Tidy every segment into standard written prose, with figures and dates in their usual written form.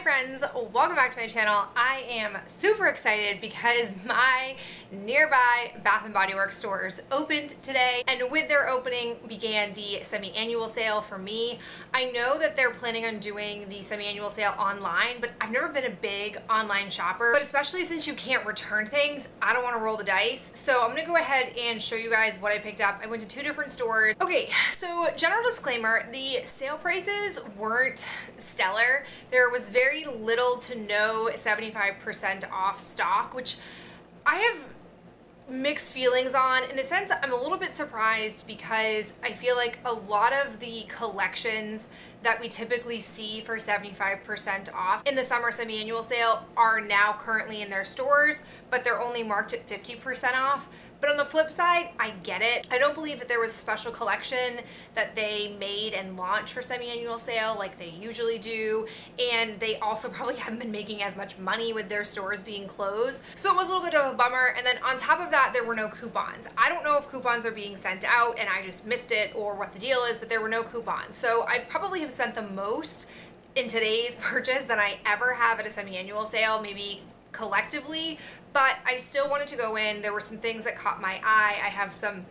friends, welcome back to my channel. I am super excited because my nearby Bath & Body Works stores opened today, and with their opening began the semi-annual sale for me. I know that they're planning on doing the semi-annual sale online, but I've never been a big online shopper, but especially since you can't return things, I don't want to roll the dice. So I'm gonna go ahead and show you guys what I picked up. I went to two different stores. Okay, so general disclaimer, the sale prices weren't stellar. There was very little to no 75% off stock, which I have mixed feelings on. In the sense, I'm a little bit surprised because I feel like a lot of the collections that we typically see for 75% off in the summer semi-annual sale are now currently in their stores, but they're only marked at 50% off. But on the flip side, I get it. I don't believe that there was a special collection that they made and launched for semi-annual sale like they usually do, and they also probably haven't been making as much money with their stores being closed. So it was a little bit of a bummer, and then on top of that, there were no coupons. I don't know if coupons are being sent out and I just missed it or what the deal is, but there were no coupons. So I probably have spent the most in today's purchase than I ever have at a semi-annual sale, maybe collectively, but I still wanted to go in. There were some things that caught my eye. I have some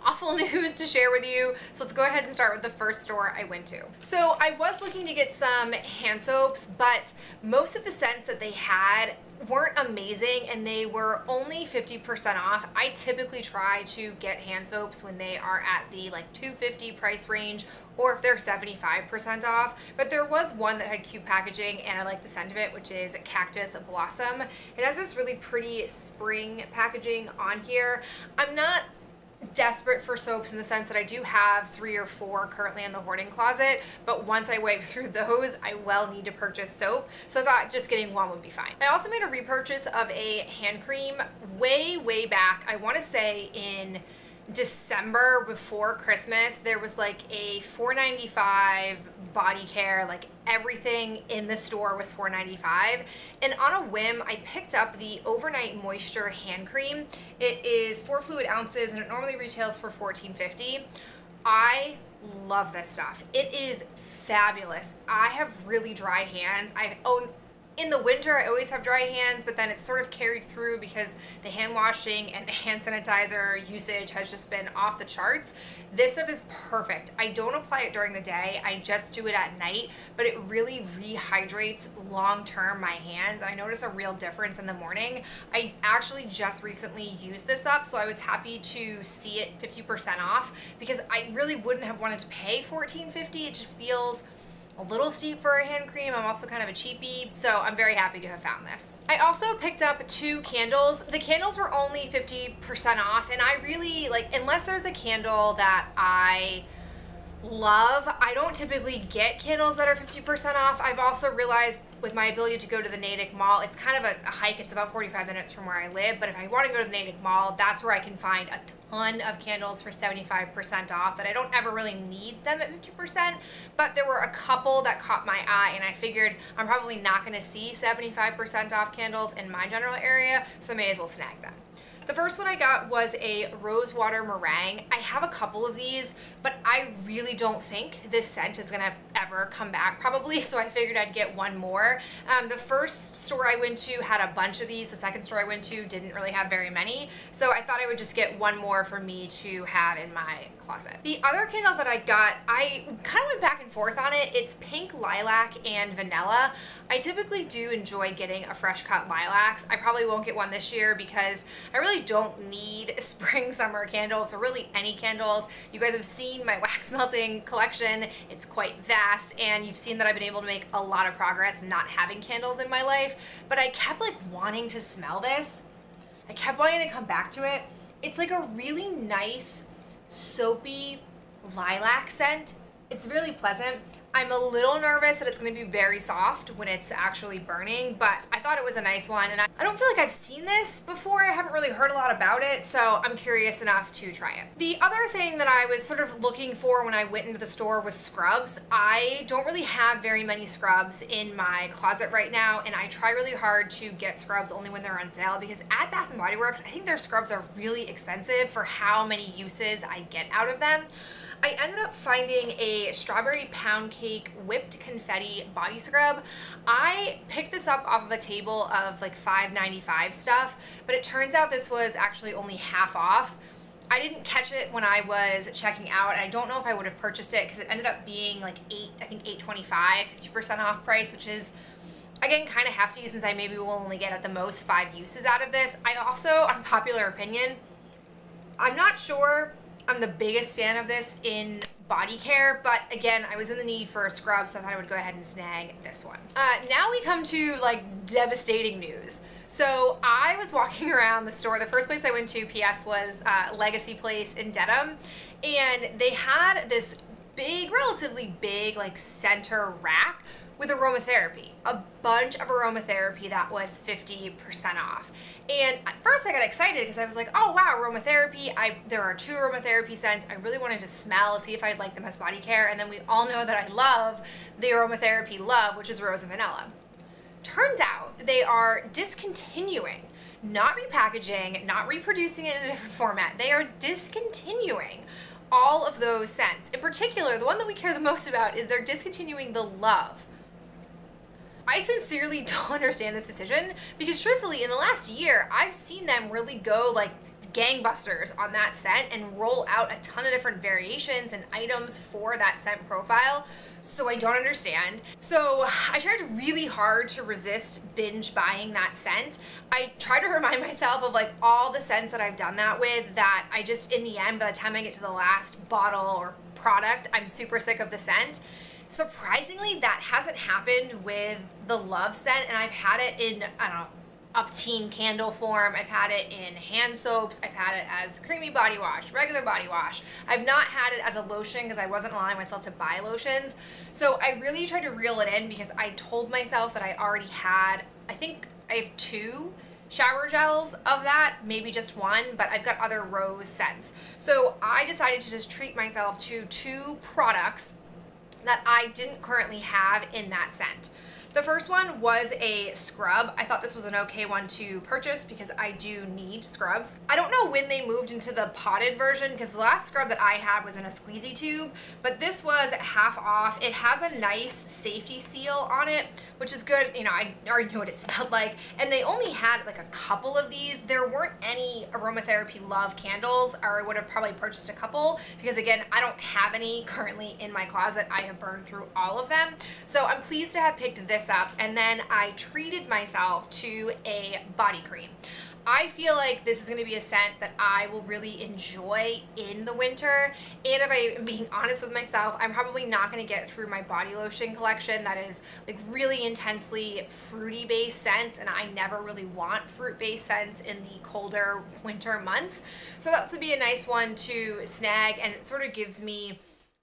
awful news to share with you, so let's go ahead and start with the first store I went to. So I was looking to get some hand soaps, but most of the scents that they had weren't amazing and they were only 50% off. I typically try to get hand soaps when they are at the like $250 price range, or if they're 75% off, but there was one that had cute packaging and I like the scent of it, which is Cactus Blossom. It has this really pretty spring packaging on here. I'm not desperate for soaps in the sense that I do have 3 or 4 currently in the hoarding closet, but once I wipe through those, I will need to purchase soap, so I thought just getting one would be fine. I also made a repurchase of a hand cream way back. I want to say in December before Christmas. There was like a $4.95 body care, like everything in the store was $4.95, and on a whim I picked up the Overnight Moisture hand cream. It is 4 fluid ounces and it normally retails for $14.50. I love this stuff. It is fabulous. I have really dry hands. In the winter, I always have dry hands, but then it's sort of carried through because the hand washing and the hand sanitizer usage has just been off the charts. This stuff is perfect. I don't apply it during the day. I just do it at night, but it really rehydrates long-term my hands. I notice a real difference in the morning. I actually just recently used this up, so I was happy to see it 50% off because I really wouldn't have wanted to pay $14.50. It just feels a little steep for a hand cream. I'm also kind of a cheapie, so I'm very happy to have found this. I also picked up 2 candles. The candles were only 50% off, and I really, like, unless there's a candle that I love, I don't typically get candles that are 50% off. I've also realized with my ability to go to the Natick Mall, it's kind of a hike. It's about 45 minutes from where I live, but if I want to go to the Natick Mall, that's where I can find a ton of candles for 75% off that I don't ever really need them at 50%, but there were a couple that caught my eye, and I figured I'm probably not going to see 75% off candles in my general area, so I may as well snag them. The first one I got was a Rosewater Meringue. I have a couple of these, but I really don't think this scent is gonna ever come back probably, so I figured I'd get one more. The first store I went to had a bunch of these. The second store I went to didn't really have very many, so I thought I would just get one more for me to have in my closet. The other candle that I got, I kind of went back and forth on it. It's pink lilac and vanilla. I typically do enjoy getting a fresh cut lilacs. I probably won't get one this year because I really don't need spring summer candles, or really any candles. You guys have seen my wax melting collection. It's quite vast, and you've seen that I've been able to make a lot of progress not having candles in my life, but I kept like wanting to smell this. I kept wanting to come back to it. It's like a really nice soapy lilac scent. It's really pleasant. I'm a little nervous that it's going to be very soft when it's actually burning, but I thought it was a nice one, and I don't feel like I've seen this before. I haven't really heard a lot about it, so I'm curious enough to try it. The other thing that I was sort of looking for when I went into the store was scrubs. I don't really have very many scrubs in my closet right now, and I try really hard to get scrubs only when they're on sale because at Bath & Body Works, I think their scrubs are really expensive for how many uses I get out of them. I ended up finding a strawberry pound cake whipped confetti body scrub. I picked this up off of a table of like $5.95 stuff, but it turns out this was actually only half off. I didn't catch it when I was checking out, and I don't know if I would have purchased it because it ended up being like I think $8.25, 50% off price, which is, again, kind of hefty since I maybe will only get at the most 5 uses out of this. I also, unpopular opinion, I'm not sure I'm the biggest fan of this in body care, but again, I was in the need for a scrub, so I thought I would go ahead and snag this one. Now we come to like devastating news. So I was walking around the store. The first place I went to, PS, was Legacy Place in Dedham, and they had this big, relatively big, like center rack with aromatherapy, a bunch of aromatherapy that was 50% off. And at first I got excited because I was like, oh wow, aromatherapy. There are 2 aromatherapy scents. I really wanted to smell, see if I'd like them as body care. And then we all know that I love the aromatherapy love, which is rose and vanilla. Turns out they are discontinuing, not repackaging, not reproducing it in a different format. They are discontinuing all of those scents. In particular, the one that we care the most about is they're discontinuing the love. I sincerely don't understand this decision because truthfully, in the last year, I've seen them really go like gangbusters on that scent and roll out a ton of different variations and items for that scent profile. So I don't understand. So I tried really hard to resist binge buying that scent. I try to remind myself of like all the scents that I've done that with, that I just, in the end, by the time I get to the last bottle or product, I'm super sick of the scent. Surprisingly, that hasn't happened with the love scent, and I've had it in, I don't know, upteen candle form. I've had it in hand soaps. I've had it as creamy body wash, regular body wash. I've not had it as a lotion because I wasn't allowing myself to buy lotions. So I really tried to reel it in because I told myself that I already had, I think I have 2 shower gels of that, maybe just 1, but I've got other rose scents. So I decided to just treat myself to 2 products that I didn't currently have in that scent. The first one was a scrub. I thought this was an okay one to purchase because I do need scrubs. I don't know when they moved into the potted version because the last scrub that I had was in a squeezy tube, but this was half off. It has a nice safety seal on it, which is good. You know, I already know what it smelled like, and they only had like a couple of these. There weren't any aromatherapy love candles, or I would have probably purchased a couple because again, I don't have any currently in my closet. I have burned through all of them. So I'm pleased to have picked this up, and then I treated myself to a body cream. I feel like this is going to be a scent that I will really enjoy in the winter, and if I'm being honest with myself, I'm probably not going to get through my body lotion collection that is like really intensely fruity based scents, and I never really want fruit based scents in the colder winter months. So that would be a nice one to snag, and it sort of gives me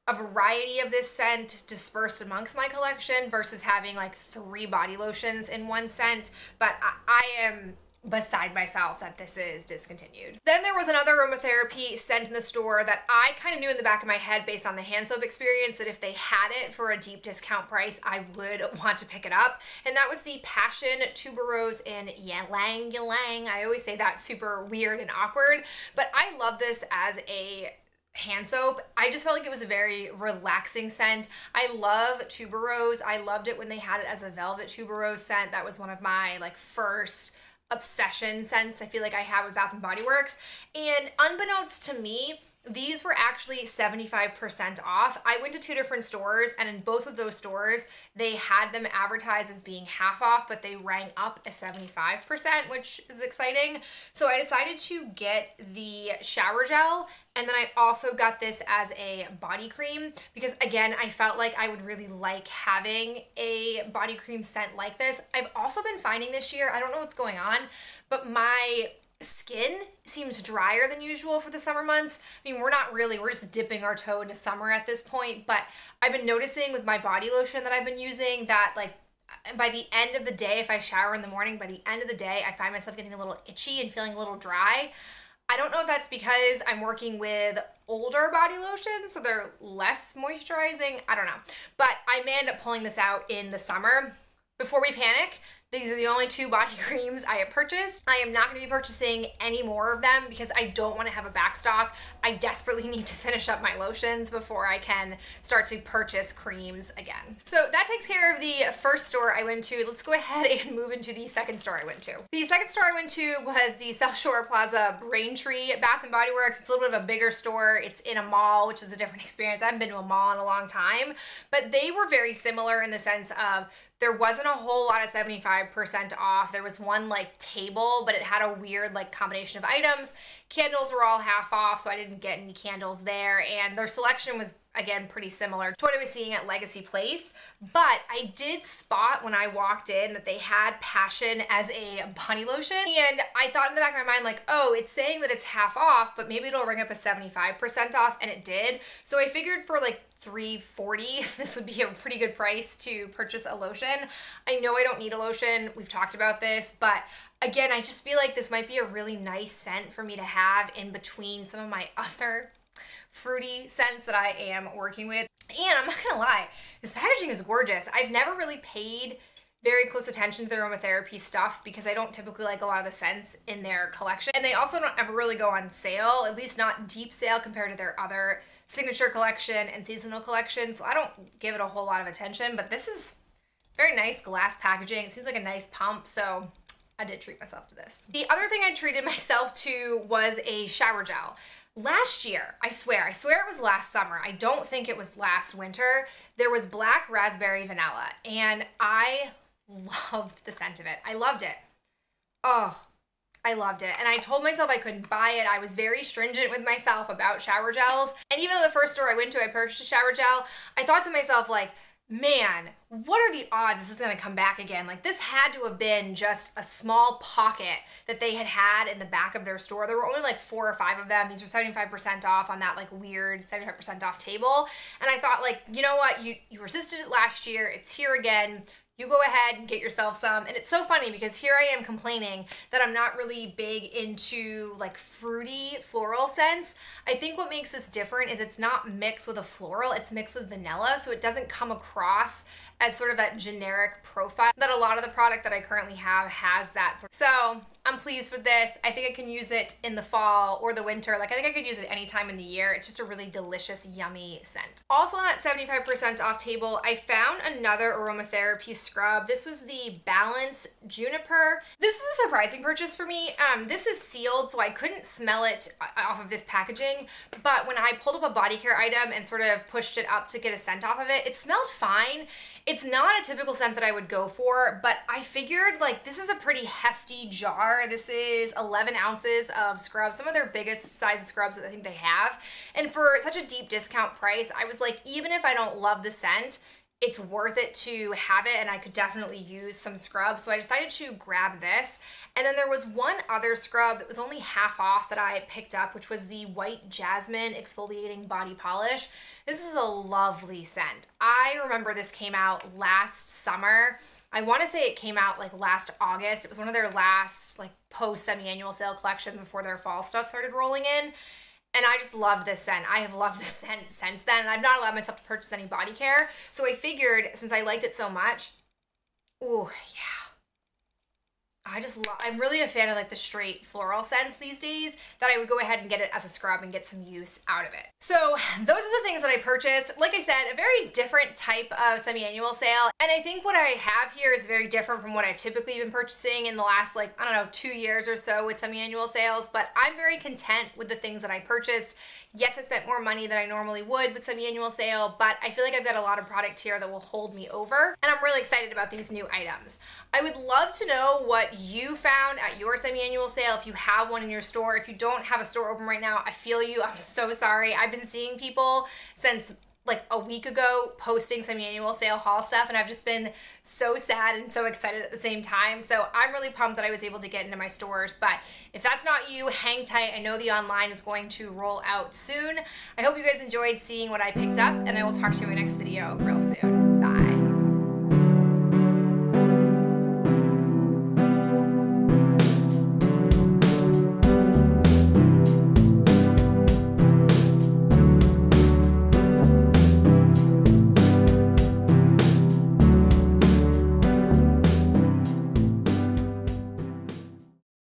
a variety of this scent dispersed amongst my collection versus having like 3 body lotions in one scent. But I am beside myself that this is discontinued. Then there was another aromatherapy scent in the store that I kind of knew in the back of my head based on the hand soap experience that if they had it for a deep discount price, I would want to pick it up. And that was the Passion Tuberose in Ylang Ylang. I always say that super weird and awkward, but I love this as a hand soap. I just felt like it was a very relaxing scent. I love tuberose. I loved it when they had it as a velvet tuberose scent. That was one of my like first obsession scents I feel like I have with Bath & Body Works. And unbeknownst to me, these were actually 75% off. I went to 2 different stores, and in both of those stores, they had them advertised as being half off, but they rang up as 75%, which is exciting. So I decided to get the shower gel, and then I also got this as a body cream because, again, I felt like I would really like having a body cream scent like this. I've also been finding this year, I don't know what's going on, but my skin seems drier than usual for the summer months. I mean, we're just dipping our toe into summer at this point, but I've been noticing with my body lotion that I've been using that like by the end of the day, if I shower in the morning, by the end of the day, I find myself getting a little itchy and feeling a little dry. I don't know if that's because I'm working with older body lotions, so they're less moisturizing. I don't know, but I may end up pulling this out in the summer. Before we panic, These are the only 2 body creams I have purchased. I am not going to be purchasing any more of them because I don't want to have a backstock. I desperately need to finish up my lotions before I can start to purchase creams again. So that takes care of the first store I went to. Let's go ahead and move into the second store I went to. The second store I went to was the South Shore Plaza Braintree Bath & Body Works. It's a little bit of a bigger store. It's in a mall, which is a different experience. I haven't been to a mall in a long time, but they were very similar in the sense of there wasn't a whole lot of 75% off. There was one like table, but it had a weird like combination of items. Candles were all half off, so I didn't get any candles there. And their selection was, again, pretty similar to what I was seeing at Legacy Place. But I did spot when I walked in that they had Passion as a body lotion. And I thought in the back of my mind, like, oh, it's saying that it's half off, but maybe it'll ring up a 75% off, and it did. So I figured for like $3.40, this would be a pretty good price to purchase a lotion. I know I don't need a lotion. We've talked about this, but again, I just feel like this might be a really nice scent for me to have in between some of my other fruity scents that I am working with. And I'm not gonna lie, this packaging is gorgeous. I've never really paid very close attention to the aromatherapy stuff because I don't typically like a lot of the scents in their collection. And they also don't ever really go on sale, at least not deep sale compared to their other signature collection and seasonal collection. So I don't give it a whole lot of attention, but this is very nice glass packaging. It seems like a nice pump, so I did treat myself to this. The other thing I treated myself to was a shower gel. Last year, I swear it was last summer. I don't think it was last winter. There was Black Raspberry Vanilla, and I loved the scent of it. I loved it. Oh, I loved it. And I told myself I couldn't buy it. I was very stringent with myself about shower gels. And even though the first store I went to, I purchased a shower gel, I thought to myself, like, man, what are the odds this is going to come back again? Like, this had to have been just a small pocket that they had in the back of their store. There were only like 4 or 5 of them. These were 75% off on that like weird 75% off table. And I thought, like, you know what? You resisted it last year. It's here again. You go ahead and get yourself some. And it's so funny because here I am complaining that I'm not really big into like fruity floral scents. I think what makes this different is it's not mixed with a floral, it's mixed with vanilla, so it doesn't come across as sort of that generic profile that a lot of the product that I currently have has that. So I'm pleased with this. I think I can use it in the fall or the winter. Like, I think I could use it any time in the year. It's just a really delicious, yummy scent. Also on that 75% off table, I found another aromatherapy scrub. This was the Balance Juniper. This was a surprising purchase for me. This is sealed, so I couldn't smell it off of this packaging, but when I pulled up a body care item and sort of pushed it up to get a scent off of it, it smelled fine. It's not a typical scent that I would go for, but I figured, like, this is a pretty hefty jar. This is 11 ounces of scrubs, some of their biggest size scrubs that I think they have. And for such a deep discount price, I was like, even if I don't love the scent, it's worth it to have it, and I could definitely use some scrub. So I decided to grab this. And then there was one other scrub that was only half off that I picked up, which was the White Jasmine Exfoliating Body Polish. This is a lovely scent. I remember this came out last summer. I want to say it came out like last August. It was one of their last like post semi-annual sale collections before their fall stuff started rolling in. And I just loved this scent. I have loved this scent since then, and I've not allowed myself to purchase any body care. So I figured, since I liked it so much, ooh, yeah. I'm really a fan of like the straight floral scents these days, that I would go ahead and get it as a scrub and get some use out of it. So those are the things that I purchased. Like I said, a very different type of semi-annual sale. And I think what I have here is very different from what I've typically been purchasing in the last, like, I don't know, 2 years or so with semi-annual sales, but I'm very content with the things that I purchased. Yes, I spent more money than I normally would with semi-annual sale, but I feel like I've got a lot of product here that will hold me over, and I'm really excited about these new items. I would love to know what you found at your semi-annual sale, if you have one in your store. If you don't have a store open right now, I feel you. I'm so sorry. I've been seeing people since like a week ago posting semi-annual sale haul stuff, and I've just been so sad and so excited at the same time. So I'm really pumped that I was able to get into my stores, but if that's not you, hang tight. I know the online is going to roll out soon. I hope you guys enjoyed seeing what I picked up, and I will talk to you in my next video real soon.